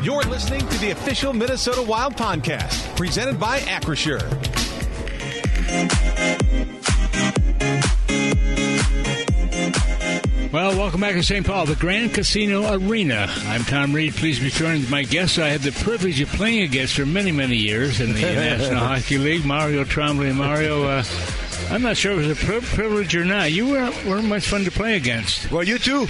You're listening to the official Minnesota Wild podcast, presented by Acrisure. Well, welcome back to St. Paul, the Grand Casino Arena. I'm Tom Reed. Please be joined with my guests I had the privilege of playing against for many, many years in the National Hockey League, Mario Tremblay. Mario, I'm not sure if it was a privilege or not. You weren't much fun to play against. Well, you too.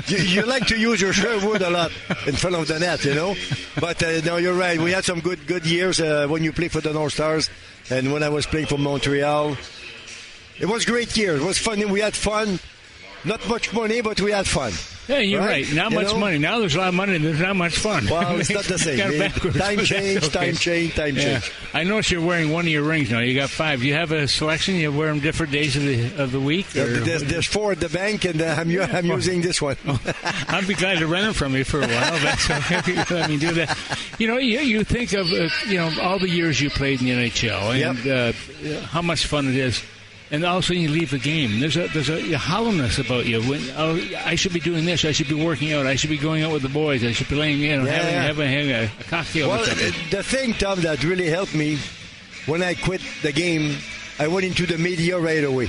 you like to use your Sherwood a lot in front of the net, you know. But no, you're right. We had some good years when you played for the North Stars, and when I was playing for Montreal. It was great years. It was fun. We had fun. Not much money, but we had fun. Yeah, you're right. Not much money. Now there's a lot of money and there's not much fun. Well, it's not the same. Time change. I notice you're wearing one of your rings now. You got 5. Do you have a selection? You wear them different days of the week? There's 4 at the bank, and I'm using this one. I'd be glad to rent them from you for a while. That's okay. Let me do that. You know, you think of all the years you played in the NHL and how much fun it is. And also, you leave the game. There's a hollowness about you. I should be doing this. I should be working out. I should be going out with the boys. I should be having a cocktail. Well, the thing, Tom, that really helped me when I quit the game, I went into the media right away.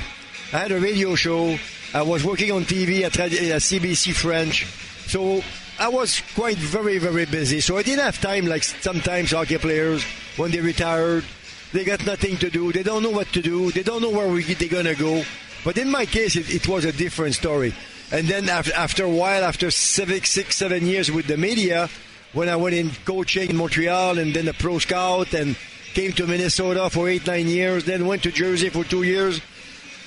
I had a radio show. I was working on TV at CBC French. So I was quite very, very busy. So I didn't have time like sometimes hockey players when they retired. They got nothing to do. They don't know what to do. They don't know where they're going to go. But in my case, it was a different story. And then after a while, after 7 years with the media, when I went in coaching in Montreal and then a pro scout and came to Minnesota for 8-9 years, then went to Jersey for 2 years,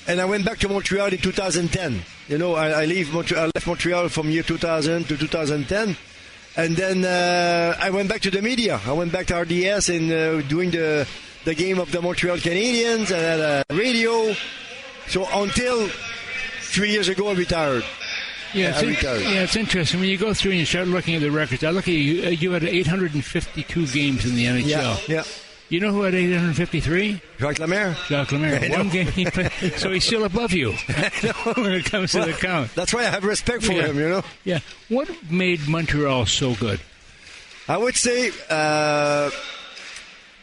and I went back to Montreal in 2010. You know, I left Montreal from year 2000 to 2010. And then I went back to the media. I went back to RDS and doing the game of the Montreal Canadiens and had a radio. So until 3 years ago, I retired. It's interesting. When you go through and you start looking at the records, I look at you. You had 852 games in the NHL. Yeah. You know who had 853? Jacques Lemaire. One game he played. So he's still above you when it comes to the count. That's why I have respect for him, you know. Yeah. What made Montreal so good? I would say the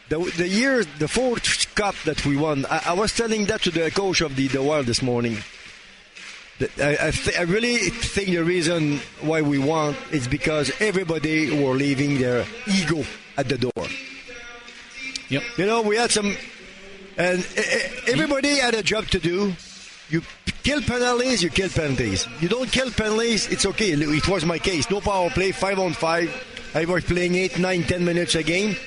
4th cup that we won. I was telling that to the coach of the Wild this morning. I really think the reason why we won is because everybody were leaving their ego at the door. Yep. You know, we had some, and everybody had a job to do. You kill penalties, you kill penalties. You don't kill penalties, it's okay. It was my case. No power play, 5-on-5. I was playing 8, 9, 10 minutes a game.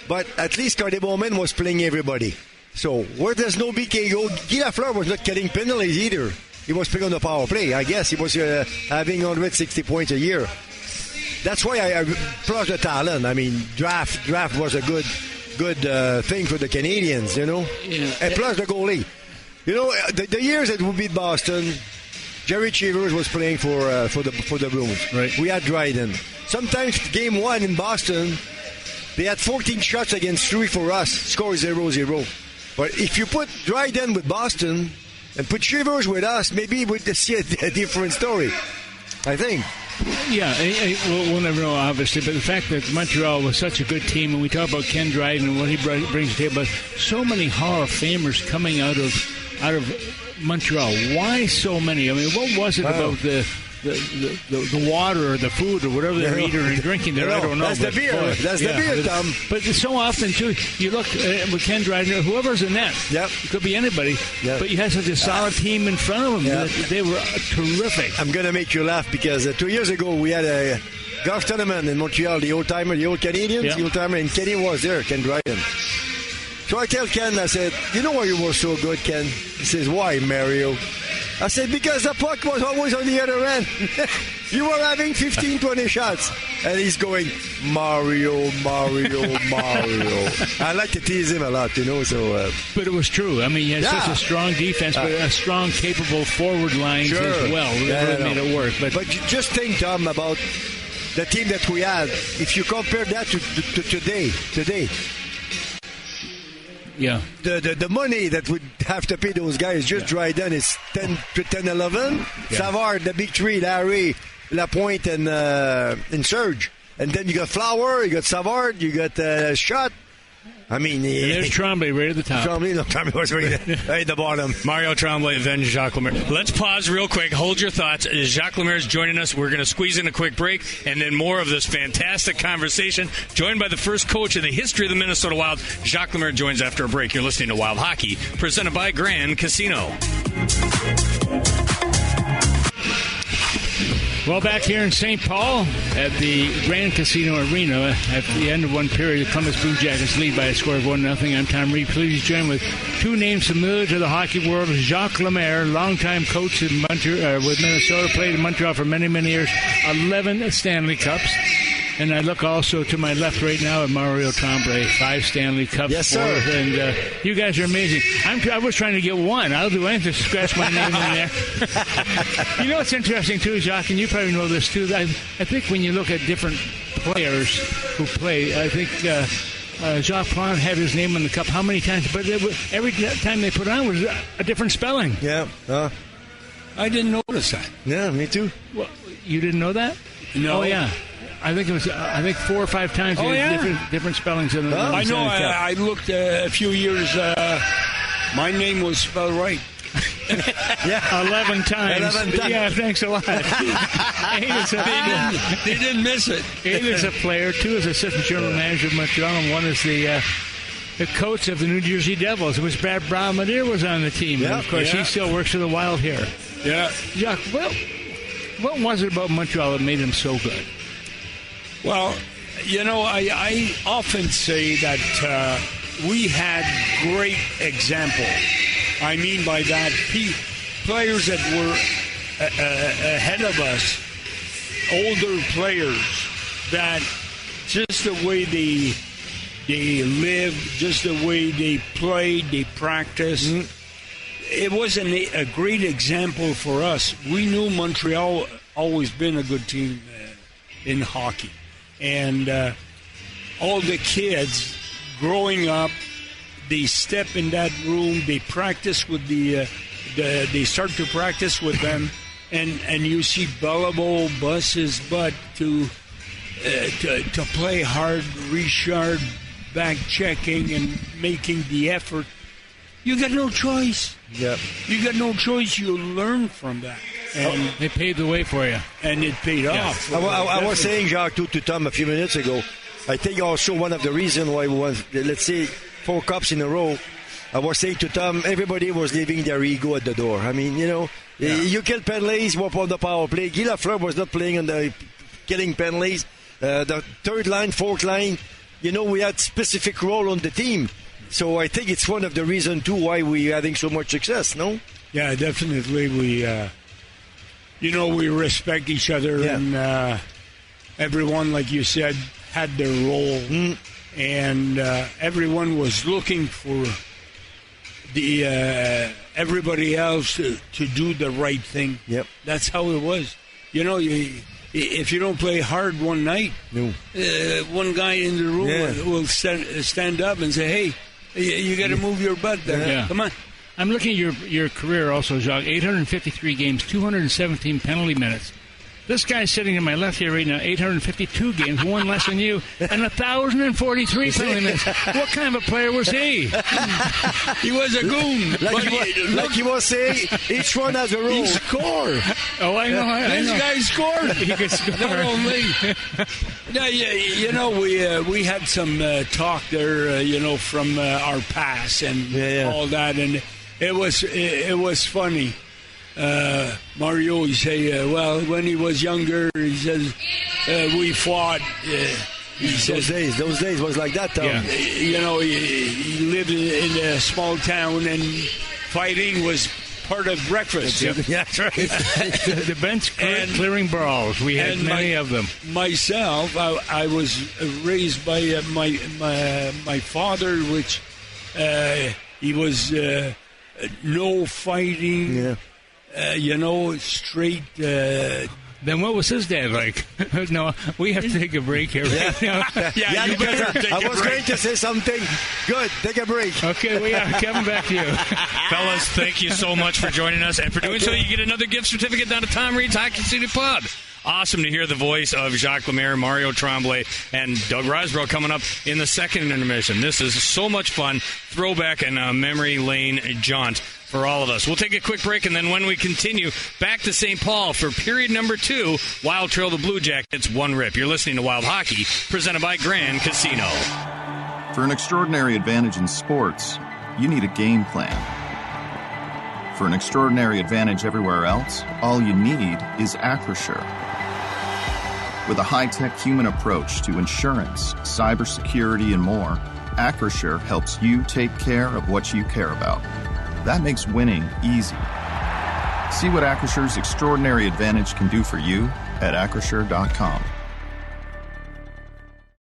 But at least Cardi Bowman was playing everybody. So where there's no BK go, Guy Lafleur was not killing penalties either. He was playing on the power play. I guess he was having 160 points a year. That's why I plus the talent. I mean, draft was a good thing for the Canadians, you know. Yeah. And plus the goalie. You know, the years that we beat Boston, Jerry Cheevers was playing for the Bruins. Right. We had Dryden. Sometimes game 1 in Boston, they had 14 shots against 3 for us. Score 0-0. But if you put Dryden with Boston and put Shivers with us, maybe we'd see a different story, I think. Yeah, we'll never know, obviously, but the fact that Montreal was such a good team, and we talk about Ken Dryden and what he brings to the table, but so many Hall of Famers coming out of Montreal. Why so many? I mean, what was it about the water or the food or whatever they're eating and drinking there? I don't know. That's the beer. That's the beer, Tom. But so often, too, you look with Ken Dryden, whoever's in net. Yep. It could be anybody. Yep. But you had such a solid team in front of them. Yep. They were terrific. I'm going to make you laugh because 2 years ago we had a golf tournament in Montreal, the old Canadians, the old timer, and Kenny was there, Ken Dryden. So I tell Ken, I said, you know why you were so good, Ken? He says, why, Mario? I said, because the puck was always on the other end. You were having 15, 20 shots. And he's going, Mario. I like to tease him a lot, you know. So, but it was true. I mean, he had such a strong defense, but a strong, capable forward line as well. It really made it work. But just think, Tom, about the team that we had. If you compare that to today. Yeah. The money that would have to pay those guys, just Dryden is 10, 11. Yeah. Savard, the big three, Larry, Lapointe, and Serge. And then you got Flower, you got Savard, you got Schott. I mean, there's Tremblay right at the top. Tremblay was right at the bottom. Mario Tremblay, then Jacques Lemaire. Let's pause real quick. Hold your thoughts. Jacques Lemaire is joining us. We're going to squeeze in a quick break and then more of this fantastic conversation. Joined by the first coach in the history of the Minnesota Wild, Jacques Lemaire joins after a break. You're listening to Wild Hockey, presented by Grand Casino. Well, back here in St. Paul at the Grand Casino Arena, at the end of one period, the Columbus Blue Jackets lead by a score of 1-0. I'm Tom Reed. Please join with two names familiar to the hockey world: Jacques Lemaire, longtime coach in with Minnesota, played in Montreal for many, many years, 11 Stanley Cups. And I look also to my left right now at Mario Tremblay, 5 Stanley Cups. Yes, sir. And you guys are amazing. I was trying to get one. I'll do anything to scratch my name in there. You know what's interesting, too, Jacques, and you probably know this, too. I think when you look at different players who play, I think Jacques Plante had his name on the cup how many times? But every time they put it on was a different spelling. Yeah. I didn't notice that. Yeah, me too. Well, you didn't know that? No. Oh, yeah. I think it was. 4 or 5 times. Oh, yeah? different spellings. In the I know. I looked a few years. My name was spelled right. Yeah, 11 times. 11 times. Yeah, thanks a lot. They didn't miss it. 8 is a player, 2 is assistant general manager of Montreal, and 1 is the coach of the New Jersey Devils. It was Brad Browmadier was on the team. Yeah, and of course, he still works for the Wild here. Yeah. Jacques, what was it about Montreal that made him so good? Well, I often say that we had great example. I mean by that, players that were ahead of us, older players, that just the way they lived, just the way they played, they practiced. Mm-hmm. It was a great example for us. We knew Montreal always been a good team in hockey. And all the kids growing up, they step in that room, they practice with they start to practice with them, and you see Bellabo bust his butt to play hard, reshard, back checking, and making the effort. You got no choice. Yep. You got no choice. You learn from that. And they paved the way for you. And it paid off. I was saying, Jacques, to Tom a few minutes ago, I think also one of the reasons why we won, let's say, 4 cups in a row, I was saying to Tom, everybody was leaving their ego at the door. I mean, you kill penalties, whoop on the power play. Guy Lafleur was not playing on the killing penalties. The third line, fourth line, we had specific role on the team. So I think it's one of the reasons, too, why we're having so much success, no? Yeah, definitely. We respect each other, and everyone, like you said, had their role, and everyone was looking for everybody else to do the right thing. Yep. That's how it was. If you don't play hard one night, one guy in the room will stand up and say, "Hey, you got to move your butt there. Yeah. Come on." I'm looking at your career also, Jacques. 853 games, 217 penalty minutes. This guy's sitting in my left here right now, 852 games, 1 less than you, and 1,043 penalty minutes. What kind of a player was he? He was a goon. Like he was saying, each one has a role. He scored. Oh, I know. This guy scored. He could score. Not only. We had some talk there, from our past and all that, and it was funny. Mario, he say, when he was younger, he says, we fought. He says, those days was like that, Tom. Yeah. He lived in a small town, and fighting was part of breakfast. Yeah, that's right. The bench clearing brawls. We had many of them. Myself, I was raised by my father, which he was no fighting. Yeah. Straight. Then what was his dad like? No, we have to take a break here right now. You better take a break. I was going to say something. Good, take a break. Okay, we are coming back to you. Fellas, thank you so much for joining us. And for doing so, you get another gift certificate down to Tom Reed's Hockey City Pub. awesome to hear the voice of Jacques Lemaire, Mario Tremblay, and Doug Risebrough coming up in the second intermission. This is so much fun. Throwback and memory lane jaunt for all of us. We'll take a quick break, and then when we continue, back to St. Paul for period number 2, Wild Trail the Blue Jackets, 1 rip. You're listening to Wild Hockey, presented by Grand Casino. For an extraordinary advantage in sports, you need a game plan. For an extraordinary advantage everywhere else, all you need is Acrisure. With a high-tech human approach to insurance, cybersecurity, and more, Acrisure helps you take care of what you care about. That makes winning easy. See what Acrisure's extraordinary advantage can do for you at Acrisure.com.